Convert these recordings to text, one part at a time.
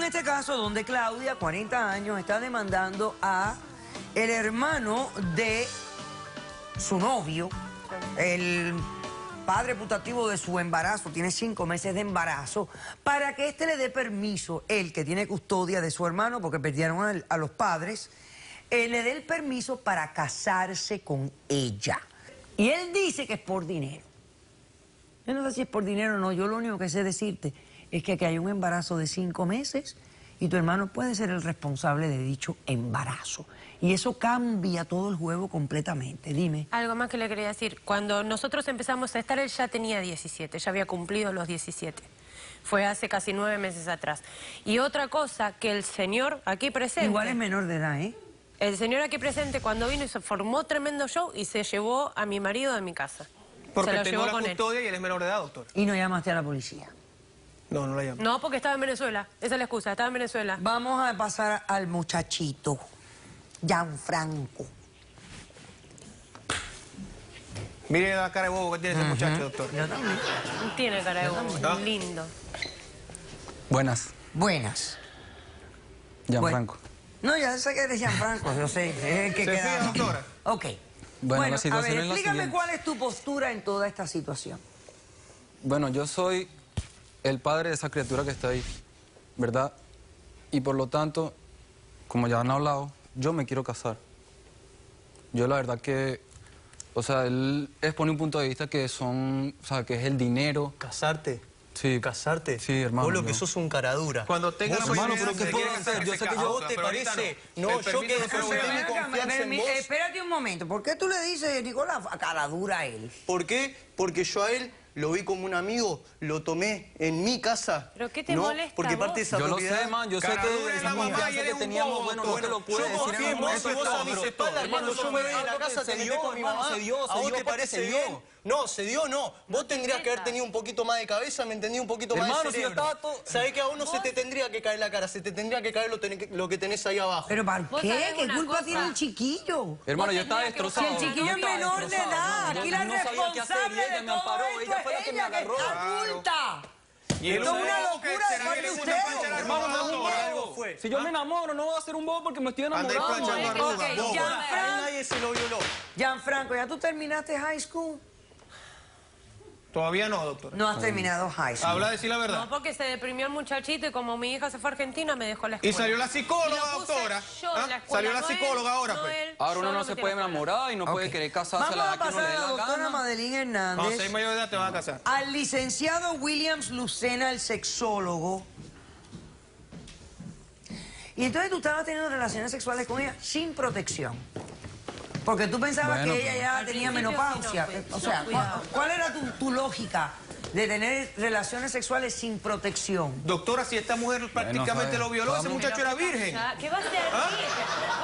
este caso donde Claudia, 40 años, está demandando a el hermano de su novio, el padre putativo de su embarazo, tiene 5 meses de embarazo, para que éste le dé permiso, él que tiene custodia de su hermano, porque perdieron a los padres, le dé el permiso para casarse con ella. Y él dice que es por dinero. Yo no sé si es por dinero o no, yo lo único que sé decirte es que aquí hay un embarazo de 5 meses y tu hermano puede ser el responsable de dicho embarazo. Y eso cambia todo el juego completamente. Dime. Algo más que le quería decir. Cuando nosotros empezamos a estar, él ya tenía 17, ya había cumplido los 17. Fue hace casi 9 meses atrás. Y otra cosa, que el señor aquí presente... Igual es menor de edad, ¿eh? El señor aquí presente cuando vino y se formó tremendo show y se llevó a mi marido de mi casa. Porque se lo tengo llevó la con custodia y él es menor de edad, doctor. Y no llamaste a la policía. No, no la llamo. No, porque estaba en Venezuela. Esa es la excusa, estaba en Venezuela. Vamos a pasar al muchachito, Gianfranco. Mire la cara de bobo que tiene ese muchacho, doctor. Yo también. Tiene cara de bobo, ¿Ah? lindo. Buenas, Buenas. Gianfranco. No, ya sé que eres Gianfranco, yo sé, es el que ¿Se queda. fija, doctora? Ok. Bueno, la situación a ver, es la explícame siguiente. cuál es tu postura en toda esta situación. Bueno, yo soy el padre de esa criatura que está ahí, ¿verdad? Y por lo tanto, como ya han hablado, yo me quiero casar. Yo la verdad que, o sea, él expone un punto de vista que son, o sea, que es el dinero. ¿Casarte? Sí. ¿Casarte? Sí, hermano. Vos lo que yo. sos un caradura. Cuando tenga Vos la sos hermano, mayoría pero ¿qué de puedo edad, hacer? Yo sé que se yo casa, ¿te pero ahorita parece? no. No, El yo permiso que se deposité lo mi da. confianza en vos. Espérate un momento, ¿por qué tú le dices, Nicolás, a cara dura a él? ¿Por qué? Porque yo a él lo vi como un amigo, lo tomé en mi casa. ¿Pero qué te ¿no? molesta Porque vos? parte de esa Yo lo propiedad... sé, man, yo sé Cara que dura es esa la mamá confianza y él que es un teníamos, bobo, bueno, doctor. no te lo puedo Yo decir confío en en un vos momento y vos a mis pero- espaldas, hermano, cuando yo me voy de la algo casa que te se dio mete con mi hermano, mamá. se dio, ¿A vos te porque parece se dio. bien? No, se dio no. Vos tendrías que haber tenido un poquito más de cabeza, me entendí, un poquito más Hermano, de si yo cerebro. estaba todo- ¿Sabés que a vos no se te tendría que caer la cara? Se te tendría que caer lo que tenés ahí abajo. ¿Pero para ¿Vos qué? sabés ¿Qué una culpa cosa? tiene el chiquillo? Hermano, yo estaba tendrías que destrozado. Si el chiquillo yo es estaba menor de destrozado. edad, Yo aquí la no sabía qué hacer y responsable ella de me todo amparó, esto ella fue la es que me ella, que agarró. está adulta. Y el Esto es una bobo locura que de será parte que de le ustedes. gusta planchar Hermano, arrugas, no es un doctor. bobo. fue. Si yo me enamoro, no voy a ser un bobo porque me estoy Anda ahí enamorando. planchando Ok, arrugas, ok, bobo. ya. Ahí nadie se lo violó. Gianfranco, ¿ya tú terminaste high school? Todavía no, doctor. No has terminado high school. Habla de decir la verdad. No, porque se deprimió el muchachito y como mi hija se fue a Argentina, me dejó la escuela. Y salió la psicóloga, Y lo puse doctora. yo en ¿Ah? la escuela, Salió la no él, psicóloga ahora, no pues. él, Ahora yo uno no lo se metí puede en la escuela. enamorar y no puede Ok. querer casarse a Vamos la a edad que uno pasar le a dé la la doctora gana. Madeline No, Hernández, 6 mayor de edad te vas a casar. al licenciado Williams Lucena, el sexólogo. Y entonces tú estabas teniendo relaciones sexuales con ella sin protección. Porque tú pensabas Bueno, que ella ya Al tenía principio menopausia. sí, no, pues, O sea, no, cuidado. ¿cuál era tu lógica de tener relaciones sexuales sin protección? Doctora, si esta mujer prácticamente sabe. lo violó, ese Vamos. muchacho era virgen. ¿Qué va a ser?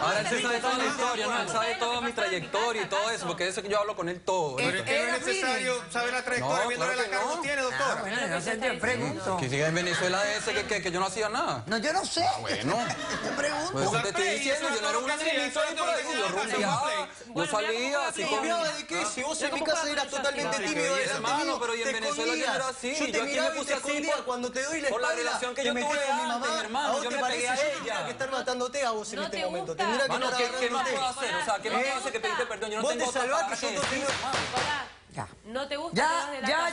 Ahora él se sabe toda la historia, ¿no? Él sabe toda mi trayectoria y todo eso, porque eso que yo hablo con él todo. Pero es que no ¿Era es necesario saber la trayectoria, No, viéndole claro la que cara no. que tiene, Ah, doctora. bueno, yo sé, te pregunto. Que siga en Venezuela ese que yo no hacía nada. No, yo no sé. Bueno. Te pregunto. Pues eso te estoy Play, diciendo, eso yo no era es un lo que hacía, niñito ahí por ahí, yo rumbeaba, yo Bueno, salía mira así cómo con... ¿Confiaba de qué? Si vos en mi ¿Cómo casa puedo eras hacer totalmente así? tímido, Hermano, pero y en te Venezuela yo escondías. era así, Yo te yo aquí miraba me y puse te así escondía por- cuando te doy la por la espalda, relación que te yo metés tuve con mi antes, mamá. hermano, ¿A vos yo te me parece pegué a yo ella. tendría que estar matándote a vos en ¿No este te momento? gusta? Tendría que Mano, estar ¿qué más agarrándote. puedo hacer? O sea, ¿qué más puedo hacer que pedirte perdón? Yo no Vos tengo te otra salvás palabra que yo que no decir, tengo... hermano. Nicolás, Ya. ¿no te gusta? te vas de la Ya, casa.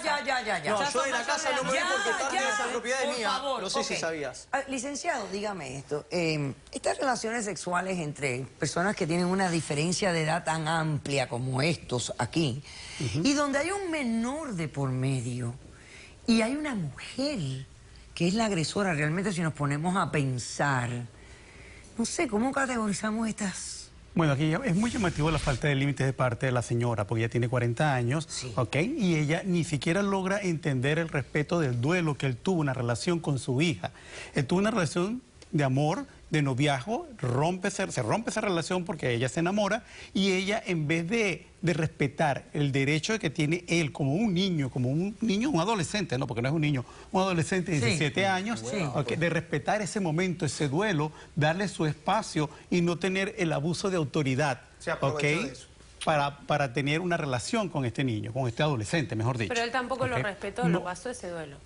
No, yo de la casa no me voy porque parte de esa propiedad es por mía. favor. No sé si Ok. sabías. Licenciado, dígame esto. Estas relaciones sexuales entre personas que tienen una diferencia de edad tan amplia como estos aquí, y donde hay un menor de por medio, y hay una mujer que es la agresora, realmente si nos ponemos a pensar, no sé, ¿cómo categorizamos estas? Bueno, aquí es muy llamativo la falta de límites de parte de la señora, porque ella tiene 40 años, Sí. ¿ok? Y ella ni siquiera logra entender el respeto del duelo que él tuvo, una relación con su hija. Él tuvo una relación de amor, de noviazgo, se rompe esa relación porque ella se enamora y ella, en vez de respetar el derecho que tiene él como un niño, un adolescente, no, porque no es un niño, un adolescente de Sí. 17 años, Sí. ok, de respetar ese momento, ese duelo, darle su espacio y no tener el abuso de autoridad, Se aprovechó ok, de eso. para tener una relación con este niño, con este adolescente, mejor dicho. Pero él tampoco lo ok. respetó, No. lo pasó ese duelo.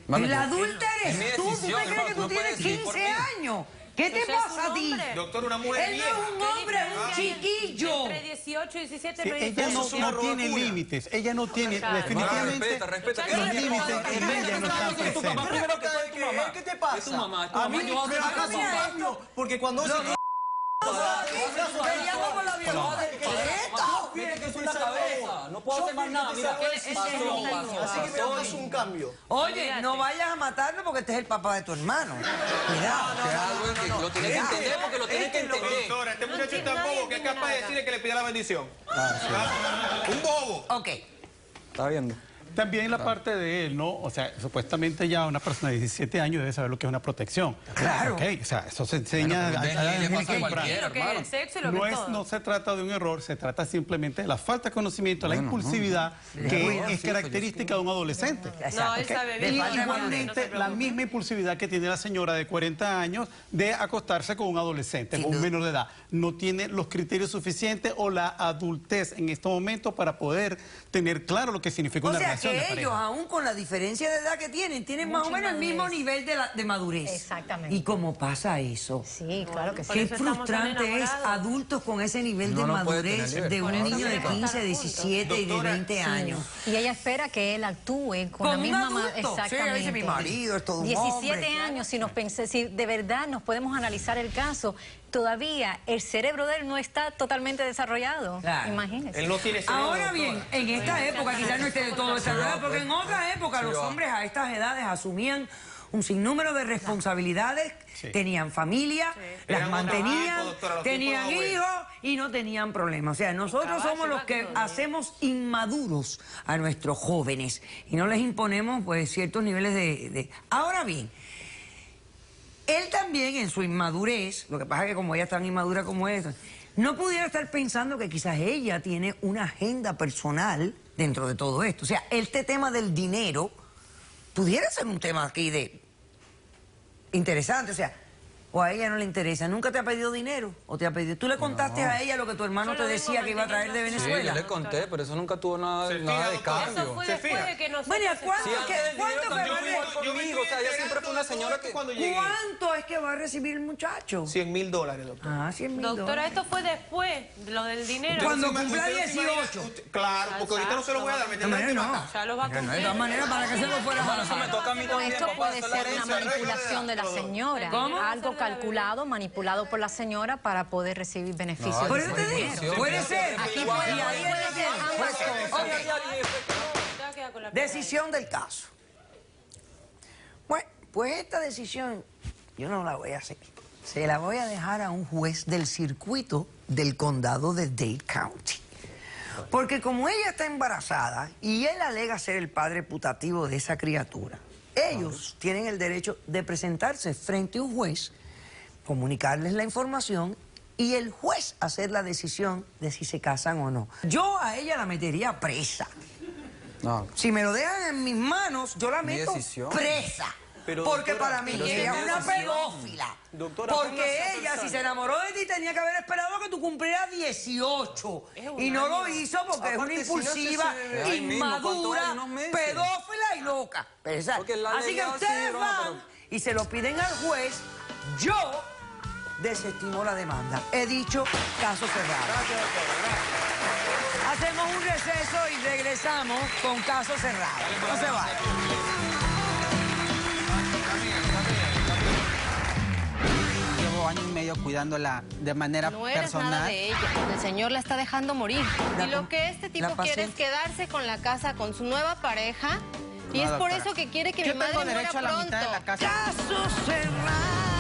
Mano, La yo- adulta es mi eres tú. ¿Tú decisión, te crees hermano, que tú tú no tienes puedes decidir por 15 mí. años? ¿Qué te Pues ya es pasa a un ti? hombre. Doctor, una mujer Él no vieja. es un hombre, es un chiquillo. Entre 18 y 17 Sí, no hay ella diferencia. no tiene límites, ella no tiene, Claro. definitivamente, Respeta, que los no tiene límites límites en ella no están Es tu mamá, presentes. primero que todo es tu mamá. ¿Qué te pasa? Es tu mamá, A mí, yo voy a pero hacer hagas tu un mamá. cambio, porque cuando se... Peleando con la vieja. Mira que es una cabeza, no puedo hacer más nada. Mira, Así que me hagas un cambio. Oye, no vayas a matarlo porque este es el papá de tu hermano. Cuidado. Lo tienes que entender porque lo tienes que entender. Doctora, este muchacho es tan nadie bobo que es entiende capaz de nada. decirle que le pida la bendición. Un bobo. Ok. Está viendo. También la parte de él, ¿no? O sea, supuestamente ya una persona de 17 años debe saber lo que es una protección. Claro. Ok, o sea, eso se enseña Bueno, pero a le muy pasa a temprano. cualquiera. Lo que es el sexo y lo que No, es todo. no se trata de un error, se trata simplemente de la falta de conocimiento, la impulsividad, que es característica de un adolescente. No, él sabe bien. Y falta de igualmente no se la preocupe. misma impulsividad que tiene la señora de 40 años de acostarse con un adolescente, con un menor de edad. No tiene los criterios suficientes o la adultez en estos momentos para poder tener claro lo que significa O una sea relación de que pareja. ellos, aún con la diferencia de edad que tienen más o menos el mismo nivel de madurez. Exactamente. ¿Y cómo pasa eso? Sí, claro que sí. Por Qué eso estamos tan frustrante es enamorados. adultos con ese nivel de Uno no puede madurez tener de un libertad. niño de Por eso 15, están 17 y de Doctora, 20 años. Y ella espera que él actúe con la Como un misma adulto. Sí, exactamente. ella dice, mi marido es todo un 17 hombre. años, si de verdad nos podemos analizar el caso, todavía el cerebro de él no está totalmente desarrollado. Claro. Imagínese. Él no tiene cerebro, Ahora doctora. bien, en esta época quizás no esté de todo desarrollado, porque en otras épocas los hombres a estas edades asumían un sinnúmero de responsabilidades, Sí. tenían familia, las Eran otros mantenían, tiempos, doctora, los tenían tiempos de hijos y no tenían problemas. O sea, nosotros Caballo, somos los que vaquero, hacemos inmaduros a nuestros jóvenes y no les imponemos pues ciertos niveles de... Ahora bien, él también en su inmadurez, lo que pasa es que como ella es tan inmadura como él, no pudiera estar pensando que quizás ella tiene una agenda personal dentro de todo esto. O sea, este tema del dinero pudiera ser un tema aquí de interesante, o sea, o a ella no le interesa. ¿Nunca te ha pedido dinero? ¿O te ha pedido? ¿Tú le contaste a ella lo que tu hermano Yo te lo vengo decía que iba a traer de manteniendo Sí, Venezuela? yo le conté, pero eso nunca tuvo nada Se de fija, cambio. Eso fue ¿Se después fija? de que nosotros... Bueno, ¿cuánto, Sí, antes del cuánto video que también va a fue re- igual conmigo, o sea, ella siempre fue una señora que... Cuando llegué. ¿Cuánto es que va a recibir el muchacho? $100,000, doctor. Ah, 100 mil Doctora, esto fue después, lo del dinero. Cuando Usted cumpla se imagina- 18. Claro, porque ahorita no se lo voy a dar, me tendrán que Hombre, no. matar. Ya lo va a cumplir. De todas maneras, para que se lo fuera a Eso me toca a mí también, Esto papá, puede eso es la ser una herencia. manipulación de la señora. ¿Cómo? Algo calculado, manipulado por la señora para poder recibir beneficios. Por de eso ese te dinero. digo, puede ser. Aquí Y puede ahí es ser decir, ambas puede ser. cosas. Ok. Te va a quedar con la Decisión del caso. Bueno, pues esta decisión yo no la voy a hacer. Se la voy a dejar a un juez del circuito del condado de Dade County. Porque como ella está embarazada y él alega ser el padre putativo de esa criatura, ellos tienen el derecho de presentarse frente a un juez, comunicarles la información y el juez hacer la decisión de si se casan o no. Yo a ella la metería presa. No, Si me lo dejan en mis manos, yo la Mi meto decisión. presa. Pero, Porque doctora, para mí pero ella es es mi una decisión. pedófila. Doctora, póngase Porque a ella, pensar. si se enamoró de ti, tenía que haber esperado que tú cumplieras 18. Y no lo hizo porque es una Aparte, si impulsiva, nace ese bebé ahí mismo, ¿cuánto inmadura, hay? Unos meses. pedófila y loca. Exacto. Porque la Así ley que así, ustedes broma, van y se lo piden al juez. Yo desestimo la demanda. He dicho caso cerrado. Hacemos un receso y regresamos con caso cerrado. No se vaya. Llevo año y medio cuidándola de manera No eres personal. nada de ella. El señor la está dejando morir. La Y lo com- que este tipo la quiere es paciente. quedarse con la casa con su nueva pareja. Y No, es por doctora. eso que quiere que Yo mi madre tengo muera derecho a la pronto. mitad de la casa. Caso cerrado.